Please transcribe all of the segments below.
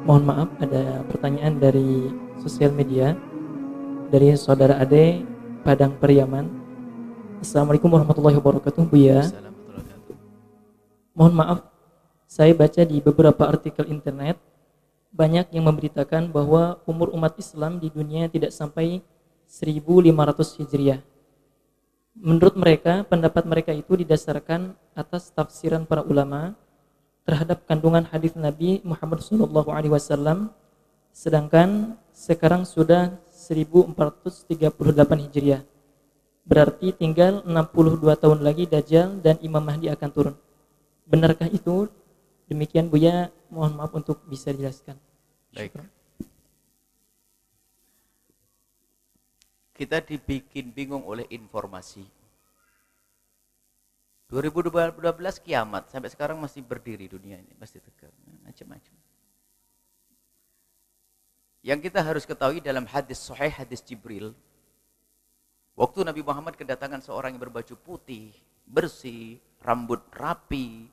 Mohon maaf, ada pertanyaan dari sosial media dari saudara Ade Padang Periaman. Assalamualaikum warahmatullahi wabarakatuh, Buya. Mohon maaf, saya baca di beberapa artikel internet banyak yang memberitakan bahwa umur umat Islam di dunia tidak sampai 1500 Hijriah. Menurut mereka, pendapat mereka itu didasarkan atas tafsiran para ulama terhadap kandungan hadis Nabi Muhammad SAW, sedangkan sekarang sudah 1438 Hijriah. Berarti tinggal 62 tahun lagi Dajjal dan Imam Mahdi akan turun. Benarkah itu? Demikian Buya, mohon maaf untuk bisa dijelaskan. Baik. Kita dibikin bingung oleh informasi. 2012 kiamat, sampai sekarang masih berdiri dunia ini, masih tegak, macam-macam. Yang kita harus ketahui dalam hadis sahih, hadis Jibril, waktu Nabi Muhammad kedatangan seorang yang berbaju putih, bersih, rambut rapi,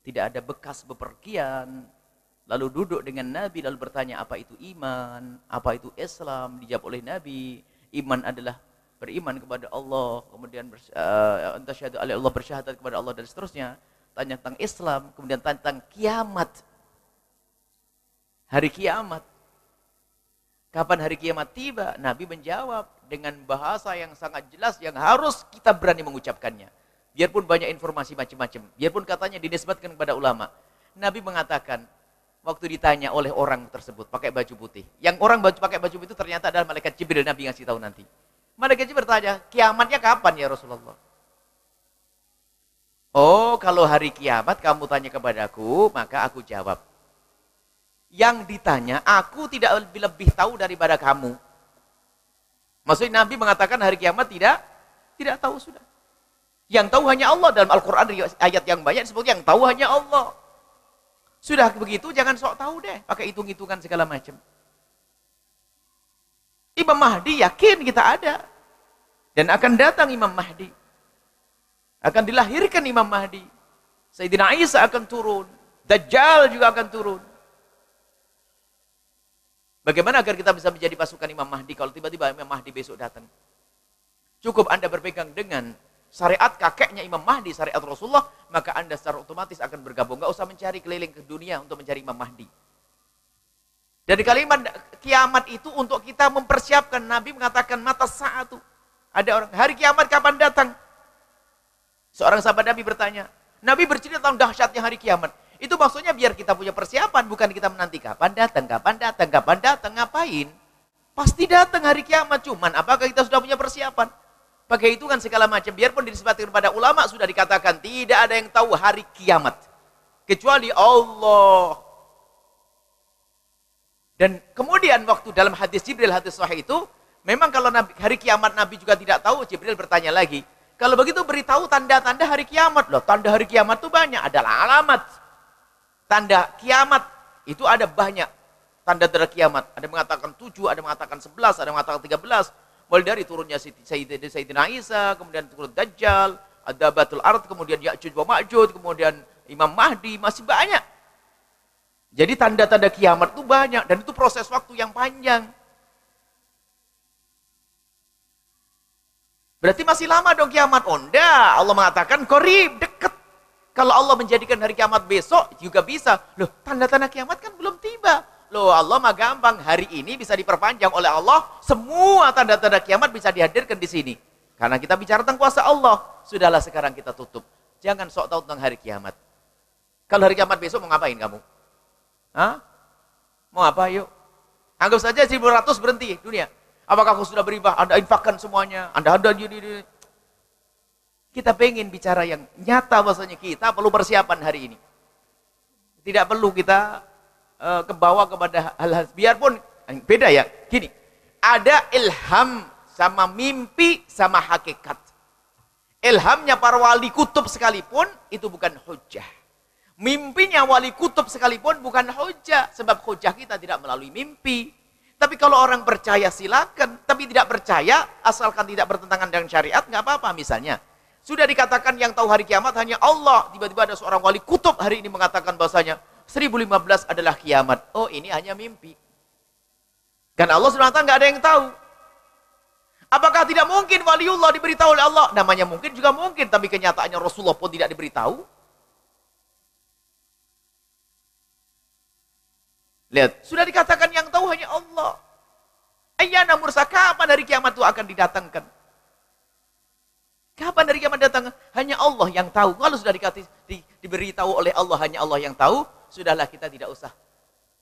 tidak ada bekas bepergian, lalu duduk dengan Nabi, lalu bertanya apa itu iman, apa itu Islam, dijawab oleh Nabi, iman adalah beriman kepada Allah, kemudian tasyhadu alla Allah, bersyahadat kepada Allah dan seterusnya. Tanya tentang Islam, kemudian tanya tentang kiamat. Hari kiamat. Kapan hari kiamat tiba? Nabi menjawab dengan bahasa yang sangat jelas yang harus kita berani mengucapkannya. Biarpun banyak informasi macam-macam, biarpun katanya dinisbatkan kepada ulama. Nabi mengatakan waktu ditanya oleh orang tersebut pakai baju putih. Yang orang pakai baju putih itu ternyata adalah malaikat Jibril, Nabi ngasih tahu nanti. Malaikat Jibril bertanya, kiamatnya kapan ya Rasulullah? Oh, kalau hari kiamat kamu tanya kepadaku, maka aku jawab. Yang ditanya, aku tidak lebih tahu daripada kamu. Maksudnya Nabi mengatakan hari kiamat tidak tahu sudah. Yang tahu hanya Allah. Dalam Al-Quran ayat yang banyak disebut yang tahu hanya Allah. Sudah begitu, jangan sok tahu deh, pakai hitung-hitungan segala macam. Imam Mahdi yakin kita ada. Dan akan datang Imam Mahdi. Akan dilahirkan Imam Mahdi. Sayyidina Isa akan turun. Dajjal juga akan turun. Bagaimana agar kita bisa menjadi pasukan Imam Mahdi kalau tiba-tiba Imam Mahdi besok datang? Cukup Anda berpegang dengan syariat kakeknya Imam Mahdi, syariat Rasulullah, maka Anda secara otomatis akan bergabung. Nggak usah mencari keliling ke dunia untuk mencari Imam Mahdi. Dari kalimat kiamat itu untuk kita mempersiapkan. Nabi mengatakan mata saat itu. Ada orang, hari kiamat kapan datang? Seorang sahabat Nabi bertanya. Nabi bercerita tentang dahsyatnya hari kiamat. Itu maksudnya biar kita punya persiapan. Bukan kita menanti kapan datang, ngapain? Pasti datang hari kiamat. Cuman apakah kita sudah punya persiapan? Pakai hitungan segala macam. Biarpun disebutkan kepada ulama sudah dikatakan tidak ada yang tahu hari kiamat. Kecuali Allah. Dan kemudian waktu dalam hadis Jibril, hadis sahih itu, memang kalau hari kiamat Nabi juga tidak tahu, Jibril bertanya lagi, kalau begitu beritahu tanda-tanda hari kiamat. Loh, tanda hari kiamat itu banyak, adalah alamat. Tanda kiamat itu ada banyak. Tanda-tanda kiamat, ada mengatakan 7, ada mengatakan 11, ada mengatakan 13. Mulai dari turunnya Sayyidina Isa, kemudian turun Dajjal, ada Batul Ard, kemudian Ya'juj wa Ma'juj, kemudian Imam Mahdi, masih banyak. Jadi tanda-tanda kiamat itu banyak dan itu proses waktu yang panjang. Berarti masih lama dong kiamat. Oh enggak, Allah mengatakan qarib, dekat. Kalau Allah menjadikan hari kiamat besok juga bisa. Loh, tanda-tanda kiamat kan belum tiba. Loh, Allah mah gampang. Hari ini bisa diperpanjang oleh Allah. Semua tanda-tanda kiamat bisa dihadirkan di sini. Karena kita bicara tentang kuasa Allah. Sudahlah sekarang kita tutup. Jangan sok tahu tentang hari kiamat. Kalau hari kiamat besok mau ngapain kamu? Hah? Mau apa yuk? Anggap saja 1100 berhenti dunia. Apakah kamu sudah beribadah? Anda infakkan semuanya. Anda ada di. Kita pengen bicara yang nyata bahasanya kita perlu persiapan hari ini. Tidak perlu kita kebawa kepada hal-hal. Biarpun beda ya. Gini, ada ilham sama mimpi sama hakikat. Ilhamnya para wali kutub sekalipun itu bukan hujjah. Mimpinya wali kutub sekalipun bukan hujjah. Sebab hujjah kita tidak melalui mimpi. Tapi kalau orang percaya silakan. Tapi tidak percaya asalkan tidak bertentangan dengan syariat nggak apa-apa. Misalnya sudah dikatakan yang tahu hari kiamat hanya Allah. Tiba-tiba ada seorang wali kutub hari ini mengatakan bahasanya 1015 adalah kiamat. Oh, ini hanya mimpi. Kan Allah SWT nggak ada yang tahu. Apakah tidak mungkin waliullah diberitahu oleh Allah? Namanya mungkin juga mungkin, tapi kenyataannya Rasulullah pun tidak diberitahu. Lihat, sudah dikatakan yang tahu hanya Allah. Ayyana mursa, kapan hari kiamat itu akan didatangkan? Kapan hari kiamat datang? Hanya Allah yang tahu. Kalau sudah diberitahu oleh Allah, hanya Allah yang tahu, sudahlah kita tidak usah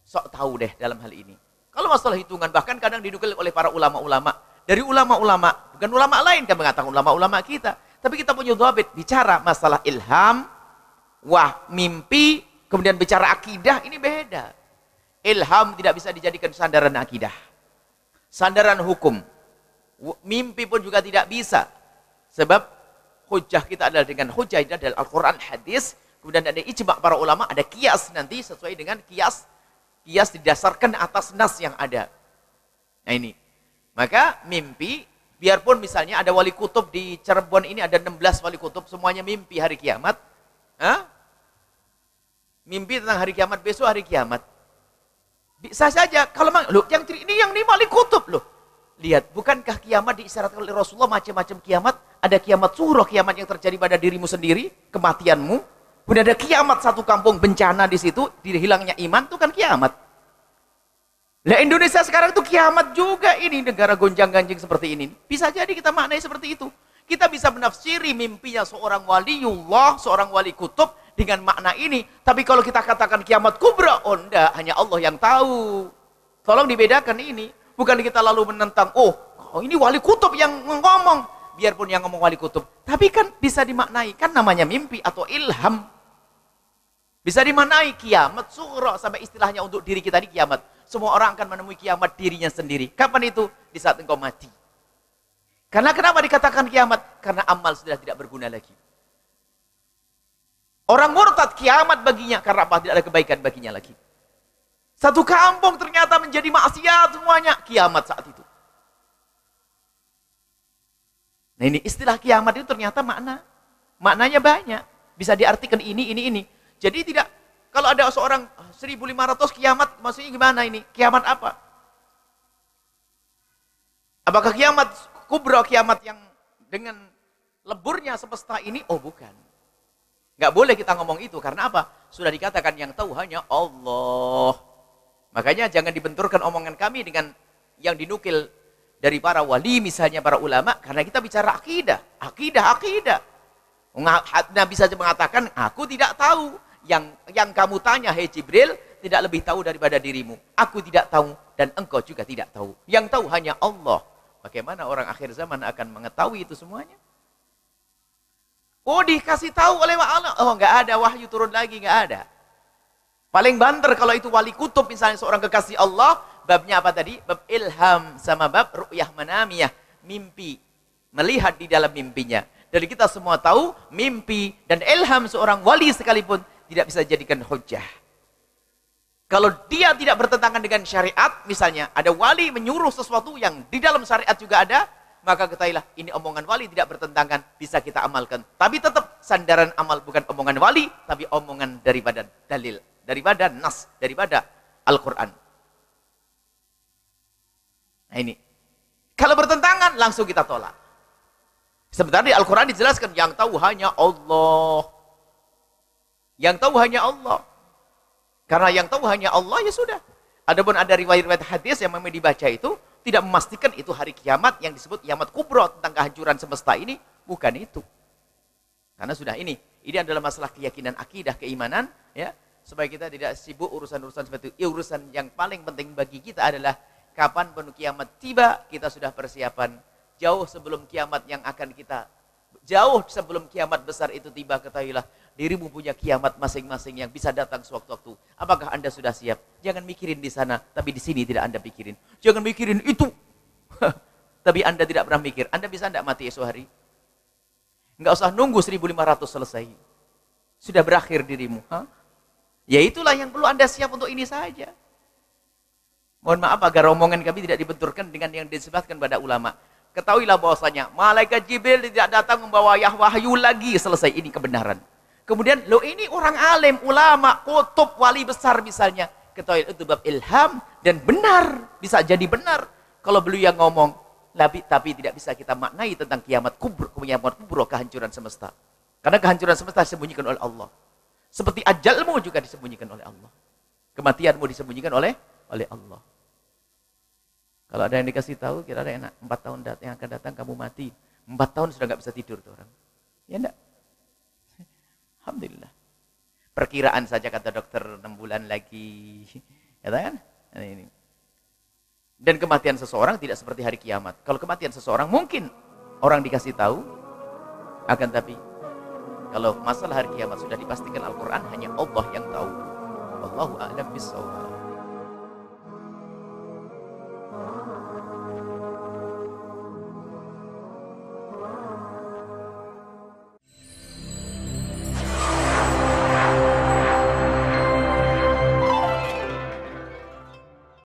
sok tahu deh dalam hal ini. Kalau masalah hitungan, bahkan kadang dinukil oleh para ulama-ulama. Dari ulama-ulama, bukan ulama lain kan mengatakan ulama-ulama kita. Tapi kita punya dhabit, bicara masalah ilham, mimpi, kemudian bicara akidah, ini beda. Ilham tidak bisa dijadikan sandaran akidah. Sandaran hukum. Mimpi pun juga tidak bisa. Sebab hujah kita adalah dengan hujah ini adalah Al-Quran, hadis, kemudian ada ijma' para ulama, ada kias nanti sesuai dengan kias didasarkan atas nas yang ada. Nah ini. Maka mimpi, biarpun misalnya ada wali kutub di Cirebon ini ada 16 wali kutub, semuanya mimpi hari kiamat. Mimpi tentang hari kiamat, besok hari kiamat. Bisa saja, kalau loh, ini yang 5 wali kutub loh. Lihat, bukankah kiamat diisyaratkan oleh Rasulullah macam-macam kiamat? Ada kiamat sughra, kiamat yang terjadi pada dirimu sendiri, kematianmu. Kemudian ada kiamat satu kampung, bencana di situ, hilangnya iman, itu kan kiamat. Nah, Indonesia sekarang itu kiamat juga ini, negara gonjang-ganjing seperti ini. Bisa jadi kita maknai seperti itu. Kita bisa menafsiri mimpinya seorang waliullah, seorang wali kutub dengan makna ini. Tapi kalau kita katakan kiamat kubra, oh enggak, hanya Allah yang tahu. Tolong dibedakan ini. Bukan kita lalu menentang, oh ini wali kutub yang ngomong. Biarpun yang ngomong wali kutub. Tapi kan bisa dimaknai, kan namanya mimpi atau ilham. Bisa dimaknai kiamat sughra, sampai istilahnya untuk diri kita di kiamat. Semua orang akan menemui kiamat dirinya sendiri. Kapan itu? Di saat engkau mati. Karena kenapa dikatakan kiamat? Karena amal sudah tidak berguna lagi. Orang murtad kiamat baginya. Karena apa? Tidak ada kebaikan baginya lagi. Satu kampung ternyata menjadi maksiat semuanya. Kiamat saat itu. Nah ini istilah kiamat itu ternyata maknanya banyak. Bisa diartikan ini. Jadi tidak, kalau ada seorang 1500 kiamat, maksudnya gimana ini? Kiamat apa? Apakah kiamat kubra, kiamat yang dengan leburnya semesta ini? Oh bukan. Nggak boleh kita ngomong itu, karena apa? Sudah dikatakan yang tahu hanya Allah. Makanya jangan dibenturkan omongan kami dengan yang dinukil dari para wali, misalnya para ulama, karena kita bicara akidah. Nabi saja mengatakan, aku tidak tahu. Yang kamu tanya, hei Jibril, tidak lebih tahu daripada dirimu. Aku tidak tahu dan engkau juga tidak tahu. Yang tahu hanya Allah. Bagaimana orang akhir zaman akan mengetahui itu semuanya? Oh, dikasih tahu oleh Allah. Oh, nggak ada wahyu turun lagi, nggak ada. Paling banter kalau itu wali kutub, misalnya seorang kekasih Allah, babnya apa tadi? Bab ilham sama bab ru'yah manamiyah, mimpi, melihat di dalam mimpinya. Dari kita semua tahu, mimpi dan ilham seorang wali sekalipun tidak bisa jadikan hujjah. Kalau dia tidak bertentangan dengan syariat, misalnya ada wali menyuruh sesuatu yang di dalam syariat juga ada, maka ketahuilah ini omongan wali tidak bertentangan, bisa kita amalkan. Tapi tetap sandaran amal bukan omongan wali, tapi omongan daripada dalil, daripada nas, daripada Al-Quran. Nah ini, kalau bertentangan langsung kita tolak. Sebenarnya di Al-Quran dijelaskan yang tahu hanya Allah. Yang tahu hanya Allah. Karena yang tahu hanya Allah, ya sudah. Adapun ada riwayat-riwayat hadis yang memang dibaca itu tidak memastikan itu hari kiamat yang disebut kiamat kubra tentang kehancuran semesta ini, bukan itu. Karena sudah ini adalah masalah keyakinan akidah, keimanan, ya. Supaya kita tidak sibuk urusan-urusan seperti itu. Urusan yang paling penting bagi kita adalah kapan pun kiamat tiba, kita sudah persiapan. Jauh sebelum kiamat besar itu tiba, ketahuilah dirimu punya kiamat masing-masing yang bisa datang sewaktu-waktu. Apakah Anda sudah siap? Jangan mikirin di sana, tapi di sini tidak Anda pikirin. Jangan mikirin itu, tapi Anda tidak pernah mikir. Anda bisa tidak mati esok hari? Enggak usah nunggu 1500 selesai. Sudah berakhir dirimu. Ya itulah yang perlu Anda siap untuk ini saja. Mohon maaf agar omongan kami tidak dibenturkan dengan yang disebutkan pada ulama. Ketahuilah bahwasanya malaikat Jibril tidak datang membawa wahyu lagi, selesai, ini kebenaran. Kemudian, lo ini orang alim, ulama, kutub, wali besar misalnya. Ketahui itu bab ilham dan benar, bisa jadi benar. Kalau beliau yang ngomong, tapi tidak bisa kita maknai tentang kiamat kubur, kehancuran semesta. Karena kehancuran semesta disembunyikan oleh Allah. Seperti ajalmu juga disembunyikan oleh Allah. Kematianmu disembunyikan oleh Allah. Kalau ada yang dikasih tahu, kira-kira enak. 4 tahun yang akan datang kamu mati. 4 tahun sudah nggak bisa tidur tuh orang. Ya enggak? Alhamdulillah. Perkiraan saja kata dokter 6 bulan lagi. Ya kan? Ini. Dan kematian seseorang tidak seperti hari kiamat. Kalau kematian seseorang mungkin orang dikasih tahu, akan tapi kalau masalah hari kiamat sudah dipastikan Al-Quran, hanya Allah yang tahu. Wallahu a'lam bishawab.